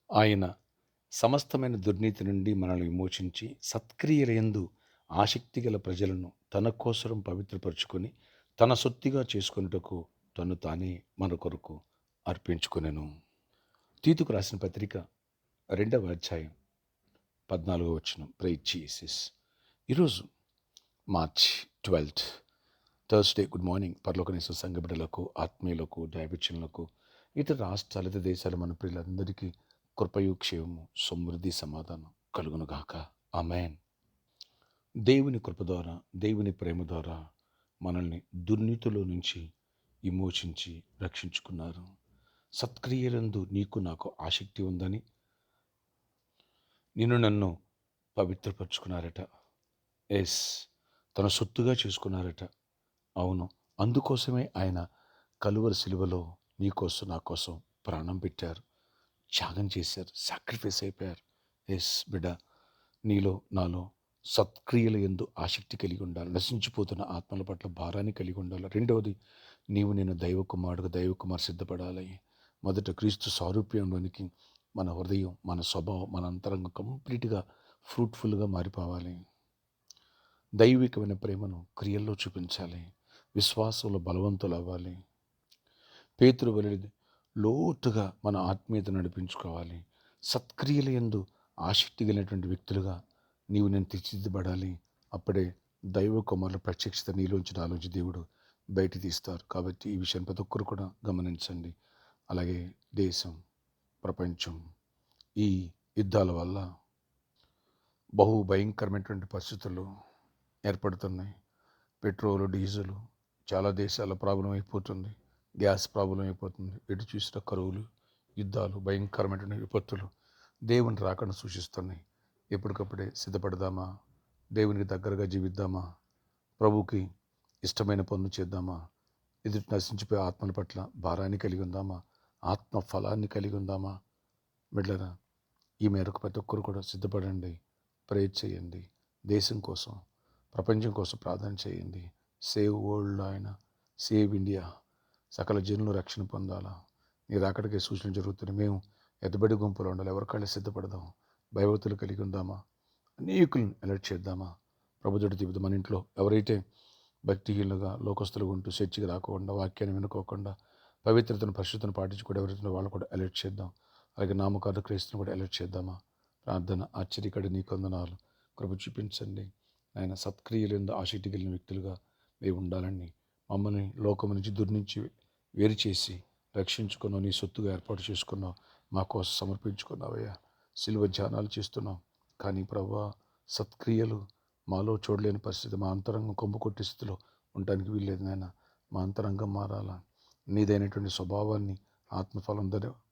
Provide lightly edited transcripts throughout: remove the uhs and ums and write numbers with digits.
ఆయన సమస్తమైన దుర్నీతి నుండి మనల్ని విమోచించి సత్క్రియలయందు ఆసక్తి గల ప్రజలను తన కోసరం పవిత్రపరుచుకొని తన సొత్తుగా చేసుకొనుటకు తను తానే మన కొరకు అర్పించుకొనెను. తీతుకు రాసిన పత్రిక 2వ అధ్యాయం 14వ వచనం. Praise Jesus. ఈరోజు మార్చ్ 12 థర్స్డే. Good morning. పరలోకనేశ్వర సంఘ బిడ్డలకు, ఆత్మీయులకు, దైవజనులకు, ఇతర రాష్ట్రాలు, ఇతర దేశాల మన ప్రియులందరికీ కృపయు, క్షేమము, సమృద్ధి, సమాధానం కలుగునుగాక. ఆమేన్. దేవుని కృప ద్వారా, దేవుని ప్రేమ ద్వారా మనల్ని దుర్నీతిలో నుంచి విమోచించి రక్షించుకున్నారు. సత్క్రియలందు నీకు నాకు ఆసక్తి ఉందని నన్ను పవిత్రపరుచుకున్నారట. ఎస్, తన సొత్తుగా చేసుకున్నారట. అవును, అందుకోసమే ఆయన కలువరి సిలువలో నీకోసం నా కోసం ప్రాణం పెట్టారు, త్యాగం చేశారు, సాక్రిఫైస్ అయిపోయారు. ఎస్ బిడ్డ, నీలో నాలో సత్క్రియల యందు ఆసక్తి కలిగి ఉండాలి. నశించిపోతున్న ఆత్మల పట్ల భారాన్ని కలిగి ఉండాలి. రెండవది, నీవు నేను దైవకుమార్ సిద్ధపడాలి. మొదట క్రీస్తు సారూప్యంలోనికి మన హృదయం, మన స్వభావం, మన అంతరంగం కంప్లీట్గా ఫ్రూట్ఫుల్గా మారిపోవాలి. దైవికమైన ప్రేమను క్రియల్లో చూపించాలి. విశ్వాసంలో బలవంతులు అవ్వాలి. పేతురు వలె లోతుగా మన ఆత్మీయతను నడిపించుకోవాలి. సత్క్రియల యందు ఆసక్తి కలిగినటువంటి వ్యక్తులుగా నీవు నేను తీర్చిదిద్దబడాలి. అప్పుడే దైవ కుమారుల ప్రత్యక్షత నీలోంచి నాలోంచి దేవుడు బయట తీస్తారు. కాబట్టి ఈ విషయాన్ని ప్రతి ఒక్కరు కూడా గమనించండి. అలాగే దేశం, ప్రపంచం ఈ యుద్ధాల వల్ల బహు భయంకరమైనటువంటి పరిస్థితులు ఏర్పడుతున్నాయి. పెట్రోలు, డీజిలు చాలా దేశాల ప్రాబ్లం అయిపోతుంది. గ్యాస్ ప్రాబ్లం అయిపోతుంది. ఎటు చూసిన కరువులు, యుద్ధాలు, భయంకరమైనటువంటి విపత్తులు దేవుని రాకను సూచిస్తున్నాయి. ఎప్పటికప్పుడే సిద్ధపడదామా? దేవునికి దగ్గరగా జీవిద్దామా? ప్రభువుకి ఇష్టమైన పనులు చేద్దామా? ఎదుటి నశించిపోయే ఆత్మల పట్ల భారాన్ని కలిగి ఉందామా? ఆత్మ ఫలాన్ని కలిగి ఉందామా? బిడ్డలారా, ఈ మేరకు ప్రతి ఒక్కరు కూడా సిద్ధపడండి. ప్రేర్ చేయండి. దేశం కోసం, ప్రపంచం కోసం ప్రార్థన చేయండి. సేవ్ వరల్డ్ ఆయన, సేవ్ ఇండియా. సకల జనులు రక్షణ పొందాలా. నీ రాకడికే సూచన జరుగుతున్నాయి. మేము ఎద్దబడి గుంపులో ఉండాలి. ఎవరికాళ్ళు సిద్ధపడదాం. భయభక్తులు కలిగి ఉందామా? అనేకులను అలర్ట్ చేద్దామా? ప్రభుత్వ తీపిద్దాం. మన ఇంట్లో ఎవరైతే భక్తిహీనులుగా, లోకస్తులుగా ఉంటూ చర్చికి రాకుండా, వాక్యాన్ని వినుకోకుండా, పవిత్రతను, పరిశుద్ధతను పాటించుకుంటూ ఎవరైతే వాళ్ళు కూడా అలర్ట్ చేద్దాం. అలాగే నామకార్థ క్రైస్తుని కూడా అలర్ట్ చేద్దామా? ప్రార్థన. ఆశ్చర్యకడి నీ కొందనాలు కృప చూపించండి. ఆయన సత్క్రియలందు ఆసక్తి కలిగిన వ్యక్తులుగా మేము ఉండాలని, మమ్మల్ని లోకం నుంచి దుర్నించి వేరు చేసి రక్షించుకున్నావు, నీ సొత్తుగా ఏర్పాటు చేసుకున్నావు, మా కోసం సమర్పించుకున్నావయ్యా. సిలువ ధ్యానాలు చేస్తున్నాం. కానీ ప్రభువా, సత్క్రియలు మాలో చూడలేని పరిస్థితి, మా అంతరంగం కొమ్ము కొట్టే స్థితిలో ఉండడానికి వీల్లేదు నాయన. మా అంతరంగం మారాలా. నీదైనటువంటి స్వభావాన్ని, ఆత్మఫలం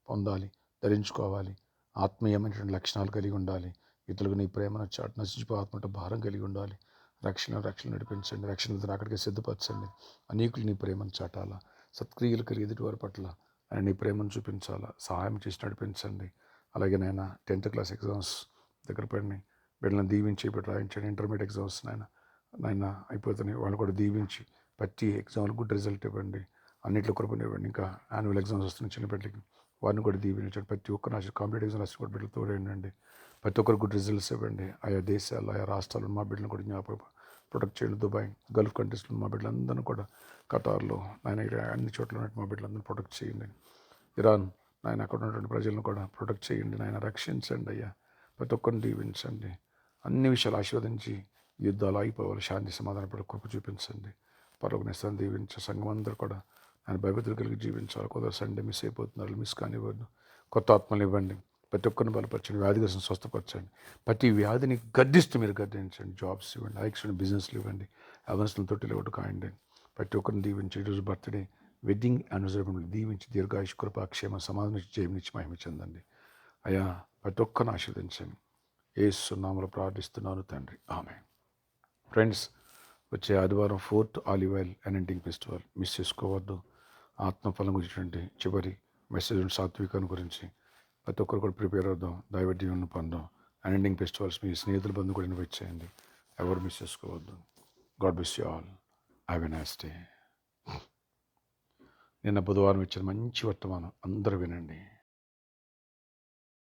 పొందాలి, ధరించుకోవాలి. ఆత్మీయమైనటువంటి లక్షణాలు కలిగి ఉండాలి. ఇతరులకు నీ ప్రేమను చాటు నశించిపో ఆత్మట భారం కలిగి ఉండాలి. రక్షణ నడిపించండి. రక్షణ అక్కడికి సిద్ధపరచండి. అనేకులు నీ ప్రేమను చాటాలా. సత్క్రియలు కలిగి ఎదుటి వారి పట్ల ఆయన నీ ప్రేమను చూపించాలా. సహాయం చేసి నడిపించండి. అలాగే నాయన 10th క్లాస్ ఎగ్జామ్స్ దగ్గర పడినాయి. బిడ్డలను దీవించి బిడ్డ రాయించండి. ఇంటర్మీడియట్ ఎగ్జామ్స్ నాయన అయిపోతున్నాయి. వాళ్ళు కూడా దీవించి ప్రతి ఎగ్జామ్లో గుడ్ రిజల్ట్ ఇవ్వండి. అన్నింటిలో కృపనివ్వండి. ఇంకా యాన్యువల్ ఎగ్జామ్స్ వస్తున్నాయి చిన్న బిడ్డలకి, వారిని కూడా దీవించండి. ప్రతి ఒక్కరు కాంపిటేటివ్ ఎగ్జామ్ రాసి కూడా బిడ్డలు తోడండి. ప్రతి ఒక్కరు గుడ్ రిజల్ట్స్ ఇవ్వండి. ఆయా దేశాలు, ఆయా రాష్ట్రాల్లో మా బిడ్డలను కూడా జ్ఞాపకం ప్రొటెక్ట్ చేయండి. దుబాయ్, గల్ఫ్ కంట్రీస్లో మా బిడ్డలందరూ కూడా, ఖతార్లో నాయన అన్ని చోట్ల ఉన్నట్టు మా బిడ్డలందరూ ప్రొటెక్ట్ చేయండి. ఇరాన్ నాయన అక్కడ ఉన్నటువంటి ప్రజలను కూడా ప్రొటెక్ట్ చేయండి. నాయన రక్షించండి అయ్యా. ప్రతి ఒక్కరిని దీవించండి. అన్ని విషయాలు ఆశీర్వదించి యుద్ధాలు ఆగిపోవాలి. శాంతి సమాధానం పడి కృప చూపించండి. పరలోకనేశ్వరుని దీవించే సంఘం అందరూ కూడా ఆయన భయభక్తులు కలిగి జీవించాలి. కొందరు సండే మిస్ అయిపోతున్నారు, మిస్ కానివ్వద్దు. కొత్త ఆత్మలు ఇవ్వండి. ప్రతి ఒక్కరిని బలపరచండి. వ్యాధిగ్రస్తం స్వస్థపరచండి. ప్రతి వ్యాధిని గద్దిస్తూ మీరు గద్దించండి. జాబ్స్ ఇవ్వండి, ఐక్షన్ బిజినెస్లు ఇవ్వండి, అవసరం తొట్టిలు ఒకటి కాయండి. ప్రతి ఒక్కరిని దీవించి ఈరోజు బర్త్డే, వెడ్డింగ్ యానివర్సరీ దీవించి దీర్ఘాయుష్, కృప, క్షేమ, సమాధానం, జయమిచ్చి మహిమ చెందండి అయ్యా. ప్రతి ఒక్కరిని ఆశీర్వదించండి. యేసు నామములో ప్రార్థిస్తున్నాను తండ్రి, ఆమేన్. ఫ్రెండ్స్, వచ్చే ఆదివారం 4th olive oil anointing festival miss చేసుకోవద్దు. ఆత్మఫలం గురించినటువంటి చివరి మెసేజ్ సాత్వికాన్ని గురించి ప్రతి ఒక్కరు కూడా ప్రిపేర్ అవుదాం. దైవజీవనం పొందాం. అనాయింటింగ్ ఫెస్టివల్స్ మీ స్నేహితుల బంధు కూడా ఇన్వైట్ చేయండి. ఎవరు మిస్ చేసుకోవద్దు. God bless you all. Have a nice day. నిన్న బుధవారం ఇచ్చిన మంచి వర్తమానం అందరూ వినండి.